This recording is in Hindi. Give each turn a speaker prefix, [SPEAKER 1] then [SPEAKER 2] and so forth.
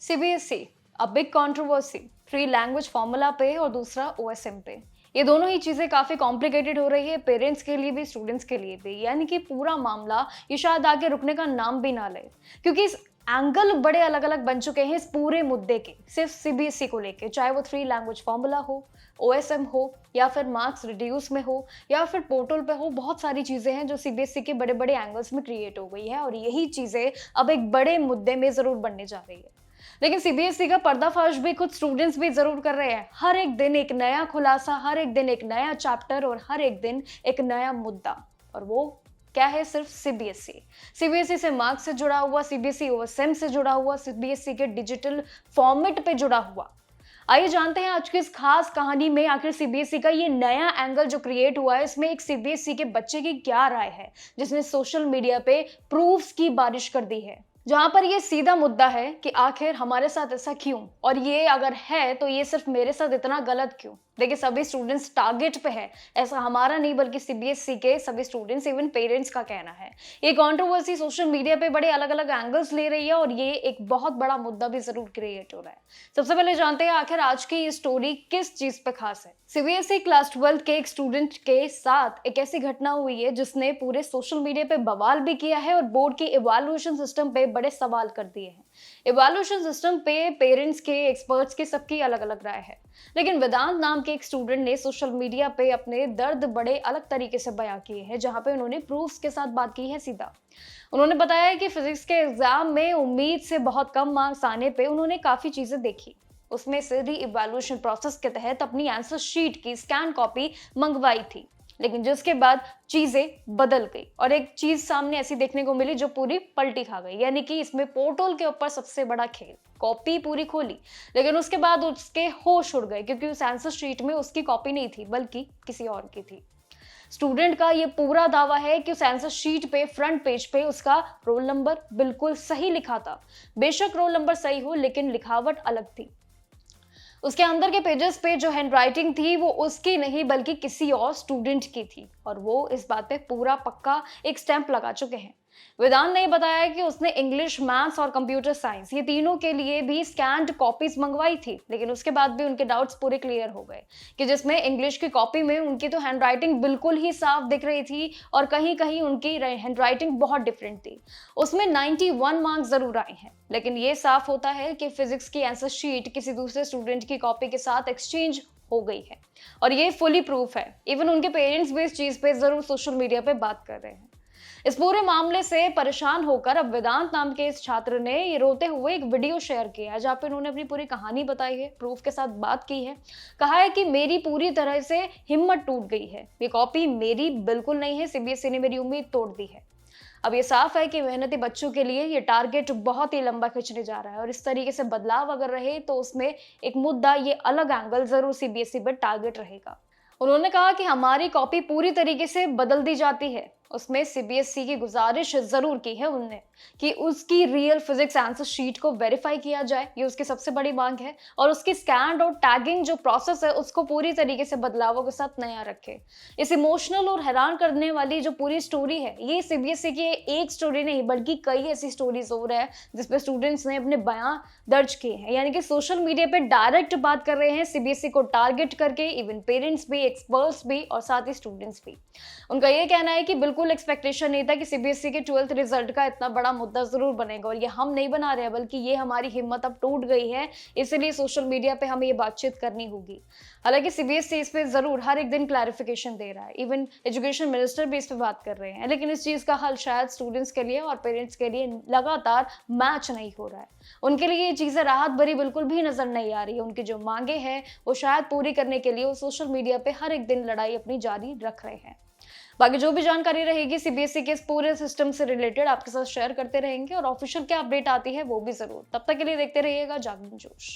[SPEAKER 1] CBSE a big controversy, free language formula पे और दूसरा ओएसएम पे। ये दोनों ही चीजें काफी कॉम्प्लिकेटेड हो रही है, पेरेंट्स के लिए भी स्टूडेंट्स के लिए भी। यानी कि पूरा मामला ये शायद आगे रुकने का नाम भी ना ले, क्योंकि इस एंगल बड़े अलग अलग बन चुके हैं इस पूरे मुद्दे के, सिर्फ सीबीएसई को लेके। चाहे वो थ्री लैंग्वेज फॉर्मूला हो, ओएसएम हो, या फिर मार्क्स रिड्यूस में हो, या फिर पोर्टल पे हो, बहुत सारी चीजें हैं जो सीबीएसई के बड़े बड़े एंगल्स में क्रिएट हो गई है, और यही चीजें अब एक बड़े मुद्दे में जरूर बनने जा रही है। लेकिन सीबीएसई का पर्दाफाश भी खुद स्टूडेंट्स भी जरूर कर रहे हैं। हर एक दिन एक नया खुलासा, हर एक दिन एक नया चैप्टर और हर एक दिन एक नया मुद्दा। और वो क्या है? सिर्फ सीबीएसई। सीबीएसई से मार्क्स से जुड़ा हुआ, सीबीएसई ओएसएम से जुड़ा हुआ, सीबीएसई के डिजिटल फॉर्मेट पे जुड़ा हुआ। आइए जानते हैं आज की इस खास कहानी में आखिर सीबीएसई का ये नया एंगल जो क्रिएट हुआ है, इसमें एक सीबीएसई के बच्चे की क्या राय है, जिसने सोशल मीडिया पे प्रूफ्स की बारिश कर दी है। जहां पर ये सीधा मुद्दा है कि आखिर हमारे साथ ऐसा क्यों, और ये अगर है तो ये सिर्फ मेरे साथ इतना गलत क्यों। देखिए, सभी स्टूडेंट्स टारगेट पे है, ऐसा हमारा नहीं बल्कि सीबीएसई के सभी स्टूडेंट्स, इवन पेरेंट्स का कहना है। ये कंट्रोवर्सी सोशल मीडिया पे बड़े अलग अलग एंगल्स ले रही है और ये एक बहुत बड़ा मुद्दा भी जरूर क्रिएट हो रहा है। सबसे पहले जानते हैं आखिर आज की ये स्टोरी किस चीज पे खास है। सीबीएसई क्लास 12 के एक स्टूडेंट के साथ एक ऐसी घटना हुई है जिसने पूरे सोशल मीडिया पे बवाल भी किया है और बोर्ड के इवैल्यूएशन सिस्टम पे बड़े सवाल कर दिए हैं। इवैल्यूएशन सिस्टम पे पेरेंट्स के, एक्सपर्ट्स के, सबकी अलग अलग राय है। लेकिन वेदांत नाम के एक स्टूडेंट ने सोशल मीडिया पे अपने दर्द बड़े अलग तरीके से बयां किए हैं, जहां पे उन्होंने प्रूफ्स के साथ बात की है सीधा। उन्होंने बताया कि फिजिक्स के एग्जाम में उम्मीद से बहुत कम मार्क्स आने पे उन्होंने काफी चीजें देखी। उसमें से री इवैल्यूएशन प्रोसेस के तहत अपनी आंसर शीट की स्कैन कॉपी मंगवाई थी, लेकिन जिसके बाद चीजें बदल गई और एक चीज सामने ऐसी देखने को मिली जो पूरी पलटी खा गई। यानी कि इसमें पोर्टल के ऊपर सबसे बड़ा खेल। कॉपी पूरी खोली, लेकिन उसके बाद उसके होश उड़ गए, क्योंकि उस आंसर शीट में उसकी कॉपी नहीं थी बल्कि किसी और की थी। स्टूडेंट का ये पूरा दावा है कि उस आंसर शीट पे फ्रंट पेज पे उसका रोल नंबर बिल्कुल सही लिखा था। बेशक रोल नंबर सही हो, लेकिन लिखावट अलग थी। उसके अंदर के पेजेस पे जो हैंडराइटिंग थी वो उसकी नहीं बल्कि किसी और स्टूडेंट की थी, और वो इस बात पे पूरा पक्का एक स्टैंप लगा चुके हैं। वेदांत ने बताया कि उसने इंग्लिश, मैथ्स और कंप्यूटर साइंस, ये तीनों के लिए भी स्कैन्ड कॉपीज मंगवाई थी, लेकिन उसके बाद भी उनके डाउट्स पूरे क्लियर हो गए। कि जिसमें इंग्लिश की कॉपी में उनकी तो हैंडराइटिंग बिल्कुल ही साफ दिख रही थी और कहीं कहीं उनकी हैंडराइटिंग बहुत डिफरेंट थी। उसमें 91 मार्क्स जरूर आए हैं, लेकिन ये साफ होता है कि फिजिक्स की आंसर शीट किसी दूसरे स्टूडेंट की कॉपी के साथ एक्सचेंज हो गई है, और ये फुली प्रूफ है। इवन उनके पेरेंट्स भी इस चीज पे जरूर सोशल मीडिया पे बात कर रहे हैं। इस पूरे मामले से परेशान होकर अब वेदांत नाम के इस छात्र ने ये रोते हुए एक वीडियो शेयर किया है, जहां पे उन्होंने अपनी पूरी कहानी बताई है, प्रूफ के साथ बात की है। कहा है कि मेरी पूरी तरह से हिम्मत टूट गई है, ये कॉपी मेरी बिल्कुल नहीं है, सीबीएसई ने मेरी उम्मीद तोड़ दी है। अब ये साफ है कि मेहनती बच्चों के लिए ये टारगेट बहुत ही लंबा खिंचने जा रहा है, और इस तरीके से बदलाव अगर रहे तो उसमें एक मुद्दा, ये अलग एंगल जरूर सीबीएसई पर टारगेट रहेगा। उन्होंने कहा कि हमारी कॉपी पूरी तरीके से बदल दी जाती है। उसमें सीबीएसई की गुजारिश जरूर की है उनने कि उसकी रियल फिजिक्स आंसर शीट को वेरीफाई किया जाए, ये उसकी सबसे बड़ी मांग है, और उसकी स्कैन और टैगिंग जो प्रोसेस है उसको पूरी तरीके से बदलावों के साथ नया रखे। इस इमोशनल और हैरान करने वाली जो पूरी स्टोरी है, ये सीबीएसई की एक स्टोरी नहीं बल्कि कई ऐसी स्टोरीज हो रहा है जिसपे स्टूडेंट्स ने अपने बयान दर्ज किए हैं। यानी कि सोशल मीडिया पे डायरेक्ट बात कर रहे हैं सीबीएसई को टारगेट करके, इवन पेरेंट्स भी, एक्सपर्ट्स भी और साथ ही स्टूडेंट्स भी। उनका ये कहना है कि बिल्कुल एक्सपेक्टेशन नहीं था कि सीबीएसई के 12th रिजल्ट का इतना बड़ा मुद्दा जरूर बनेगा, और ये हम नहीं बना रहे हैं बल्कि ये हमारी हिम्मत अब टूट गई है, इसलिए सोशल मीडिया पे हमें ये बातचीत करनी होगी। हालांकि सीबीएसई इस पे जरूर हर एक दिन क्लैरिफिकेशन दे रहा है, इवन एजुकेशन मिनिस्टर भी इस पे बात कर रहे हैं, लेकिन इस चीज का हल शायद स्टूडेंट्स के लिए और पेरेंट्स के लिए लगातार मैच नहीं हो रहा है। उनके लिए ये चीजें राहत भरी बिल्कुल भी नजर नहीं आ रही है। उनकी जो मांगे हैं वो शायद पूरी करने के लिए वो सोशल मीडिया पे हर एक दिन लड़ाई अपनी जारी रख रहे हैं। बाकी जो भी जानकारी रहेगी सीबीएसई के इस पूरे सिस्टम से रिलेटेड आपके साथ शेयर करते रहेंगे, और ऑफिशियल क्या अपडेट आती है वो भी जरूर। तब तक के लिए देखते रहिएगा जागरण जोश।